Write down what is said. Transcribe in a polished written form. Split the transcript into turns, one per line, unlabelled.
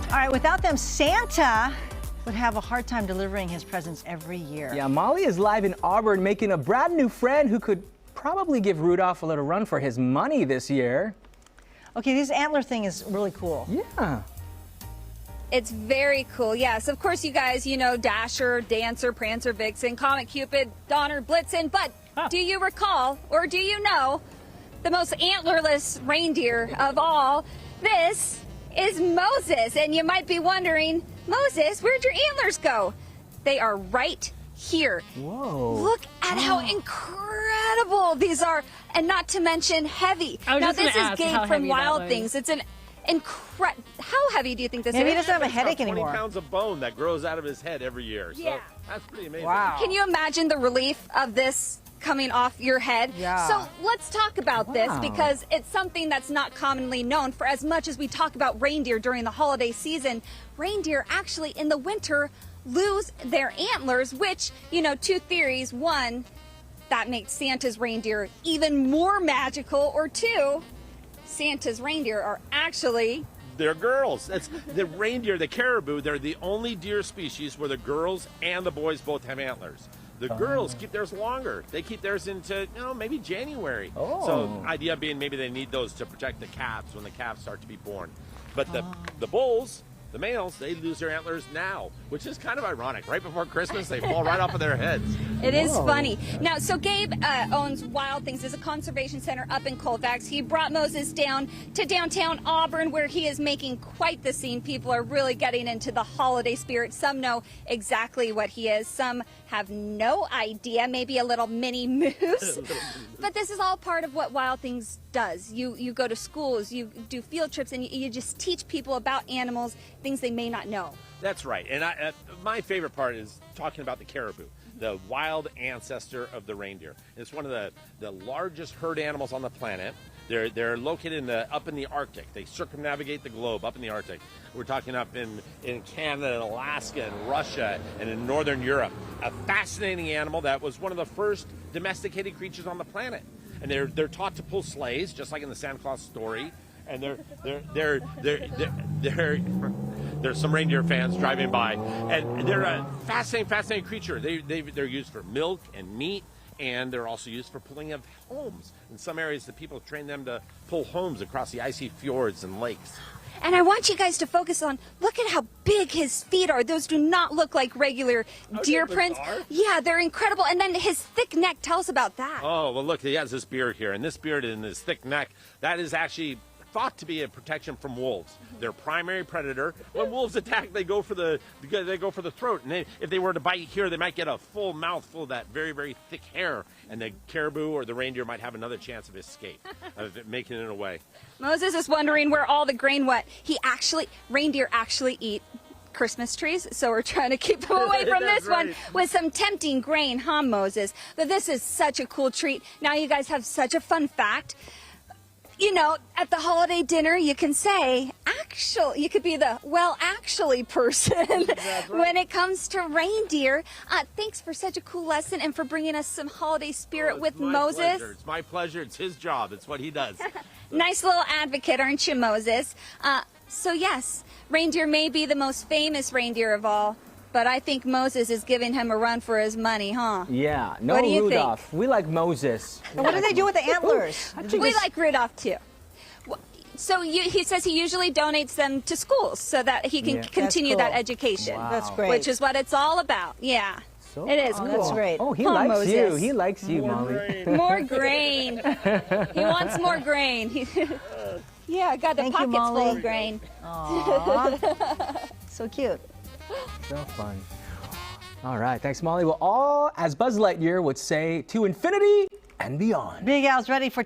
All right, without them, Santa would have a hard time delivering his presents every year.
Yeah, Molly is live in Auburn making a brand new friend who could probably give Rudolph a little run for his money this year.
Okay, this antler thing is really cool.
Yeah.
It's very cool, yes. Of course, you guys, you know Dasher, Dancer, Prancer, Vixen, Comet, Cupid, Donner, Blitzen, but do you recall, or do you know, the most antlerless reindeer of all? This is Moses, and you might be wondering, Moses, where'd your antlers go? They are right here.
Whoa.
Look at how incredible these are, and not to mention heavy. Now, this is Gabe from Wild Things. It's an incredible. How heavy do you think this is?
Maybe he doesn't have a headache
20
anymore.
pounds of bone that grows out of his head every year. So
Yeah.
that's pretty amazing.
Wow.
Can you imagine the relief of this coming off your head?
Yeah.
So let's talk about this
Wow.
because it's something that's not commonly known. For as much as we talk about reindeer during the holiday season, reindeer actually in the winter lose their antlers, which, you know, two theories. One, that makes Santa's reindeer even more magical, or two, Santa's reindeer are actually...
They're girls. That's the reindeer, the caribou. They're the only deer species where the girls and the boys both have antlers. The girls keep theirs longer. They keep theirs into, you know, maybe January. So idea being maybe they need those to protect the calves when the calves start to be born. But the bulls, the males, they lose their antlers now, which is kind of ironic. Right before Christmas, they fall right off of their heads.
It is funny. Now, so Gabe owns Wild Things. It's a conservation center up in Colfax. He brought Moses down to downtown Auburn, where he is making quite the scene. People are really getting into the holiday spirit. Some know exactly what he is. Some have no idea, maybe a little mini moose. But this is all part of what Wild Things does. You go to schools, you do field trips, and you just teach people about animals, things they may not know.
That's right. And my favorite part is talking about the caribou, the wild ancestor of the reindeer. It's one of the largest herd animals on the planet. They're located up in the Arctic. They circumnavigate the globe up in the Arctic. We're talking up in Canada and Alaska and Russia and in Northern Europe. A fascinating animal that was one of the first domesticated creatures on the planet. And they're taught to pull sleighs, just like in the Santa Claus story. And there's some reindeer fans driving by, and they're a fascinating creature. They're used for milk and meat, and they're also used for pulling of homes. In some areas, the people train them to pull homes across the icy fjords and lakes.
And I want you guys to focus on, look at how big his feet are. Those do not look like regular deer prints. Yeah, they're incredible. And then his thick neck, tell us about that.
Oh, well, look, he has this beard here, and this beard and this thick neck, that is actually thought to be a protection from wolves. Their primary predator. When wolves attack, they go for the throat, and if they were to bite here, they might get a full mouthful of that very, very thick hair, and the caribou or the reindeer might have another chance of escape, of making it away.
Moses is wondering where all the grain went. Reindeer actually eat Christmas trees, so we're trying to keep them away from this one with some tempting grain, huh, Moses? But this is such a cool treat. Now you guys have such a fun fact. You know, at the holiday dinner, you can say, actually, you could be the, well, actually person when it comes to reindeer. Thanks for such a cool lesson and for bringing us some holiday spirit with Moses.
Pleasure. It's my pleasure. It's his job. It's what he does.
Nice little advocate, aren't you, Moses? So yes, reindeer may be the most famous reindeer of all, but I think Moses is giving him a run for his money, huh?
Yeah, no
What do you
Rudolph.
think?
We like Moses.
And what do they do with the antlers?
We like Rudolph too. So he says he usually donates them to schools so that he can continue
cool.
that education.
Wow.
That's great.
Which is what it's all about. Yeah,
So
it is
cool.
cool.
That's great.
Oh, he
Huh,
likes
Moses?
you. He likes you, Molly.
More grain. He wants more grain. Yeah, I got the
Thank you,
pockets full
Molly.
of grain.
Aww. So cute.
So fun. All right, thanks, Molly. Well, all, as Buzz Lightyear would say, to infinity and beyond.
Big Al's ready for